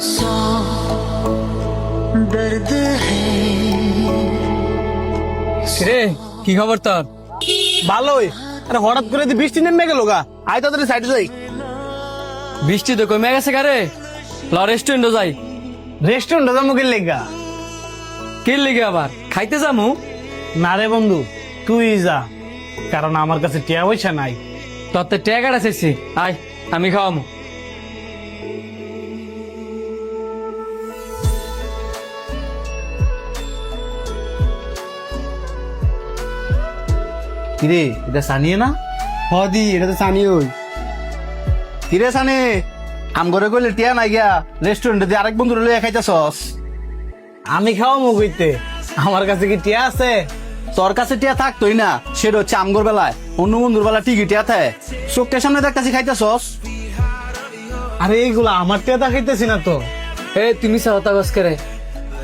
सौ दर्द है। রে কি খবর তোর? ভালোই। আরে হঠাৎ করে যে বৃষ্টি নেমে গেল গা, আয় তাড়াতাড়ি সাইডে যাই। বৃষ্টি তো কমে গেছে কারে, ল রেস্টুরেন্টে যাই। রেস্টুরেন্টে যাবো কি লেগা? কি লিগে আবার খাইতে যামু? না রে বন্ধু, তুই যা, কারণ আমার কাছে টিয়া পয়সা নাই। তোর তো টাকাটা চাইছি, আয় আমি খাওয়ামু। কিরে এটা সানিয়ে না? হদি এটা তো জানি ওই কিরে সানি, আম ঘরে কইলে টিয়া নাই গিয়া রেস্টুরেন্টে দিয়ে আরেক বন্ধুরে লইয়া খাইতেছস। আমি খাওয়া মুগইতে, আমার কাছে কি টিয়া আছে? তোর কাছে টিয়া থাকতোই না, সেটা হচ্ছে আমগর বেলায়, অন্য বন্ধুর বেলা ঠিকই টিয়া থাকে। চোখের সামনে দেখতেছি খাইতেছস। আরে এইগুলা আমার টিয়া তা খাইতেছি না তো। এ তুমি সাহতা গছ করে,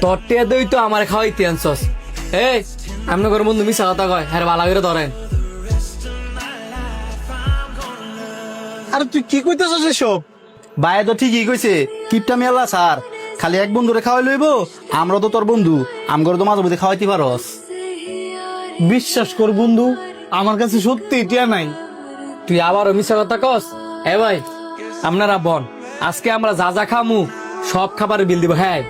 তোর টিয়া দই তো আমার খাওয়াইতে আনছস। এই আমনে করে বন্ধু মিশা কথা কয়, হ্যাঁ ভালো করে ধরেন। আরে তুই কি কইতেছস এসব? ভাই তো ঠিকই কইছে, কিপটা মেলা স্যার, খালি এক বন্ধুরে খাওয়াই লইব, আমরা তো তোর বন্ধু, আমগরে তো মাঝে মধ্যে খাওয়াইতে পারস। বিশ্বাস কর বন্ধু, আমার কাছে সত্যি টিয়া নাই। তুই আবারও মিশা কথা কস। এ ভাই আপনারা বন, আজকে আমরা যা যা খামু সব খাবারের বিল দিব। হ্যাঁ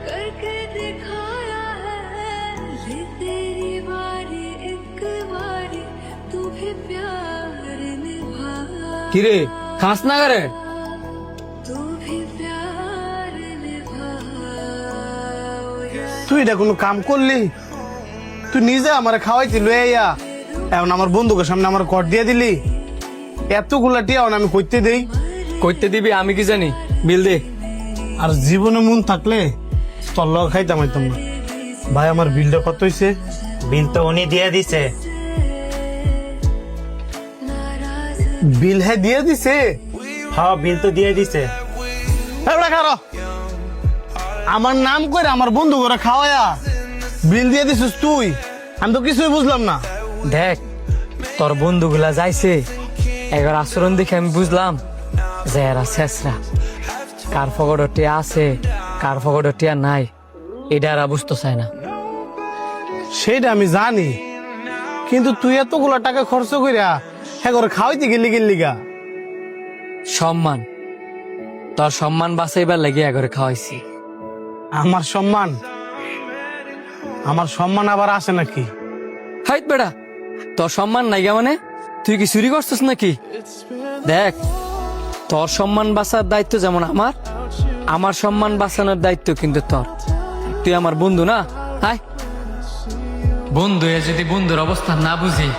करके दिखाया है ले तेरी बारी एक बारी तू भी प्यार निभा কিরে খাস না করে? तू भी प्यार निभा তুই এটা কোনো কাম করলি? তুই নিজে আমার খাওয়াইতি লইয়া, এখন আমার বন্ধুকে সামনে আমার কর দিয়ে দিলি। এতগুলা টিয়া আমি কইতে দেই। কইতে দিবি আমি কি জানি, বিল দে। আর জীবনে মন থাকলে তোর লগ খাইতাম আইতাম না। ভাই আমার বিলটা কত হইছে? বিল তো উনি দিয়ে দিছে। বিল হ্যাঁ দিয়ে দিছে? হ্যাঁ বিল তো দিয়ে দিছে। এবার খারো, আমার নাম করে আমার বন্ধু করে খাওয়ায়া বিল দিয়ে দিছিস তুই? আমি তো কিছুই বুঝলাম না। দেখ তোর বন্ধুগুলা যাইছে, এবার আচরণ দেখে আমি বুঝলাম যে এরা শেষরা। কার ফগড় টিয়া আছে কার ফগড় টিয়া নাই এটা এরা বুঝতে চায় না। সেটা আমি জানি, কিন্তু তুই এতগুলা টাকা খরচ কইরা হ্যাঁ করে খাওয়াইতে গেলি গা। সম্মান, তোর সম্মান বাঁচাইবার লাগে এগরে খাওয়াইছি। আমার সম্মান? আমার সম্মান আবার আসে নাকি? হাইট বেড়া, তোর সম্মান নাই গা মানে? তুই কি চুরি করছিস নাকি? দেখ তোর সম্মান বাঁচার দায়িত্ব যেমন আমার, আমার সম্মান বাঁচানোর দায়িত্ব কিন্তু তোর। তুই আমার বন্ধু না? হাই বন্ধু, যদি বন্ধুর অবস্থা না বুঝি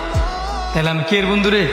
তাহলে আমি কে বন্ধু রে?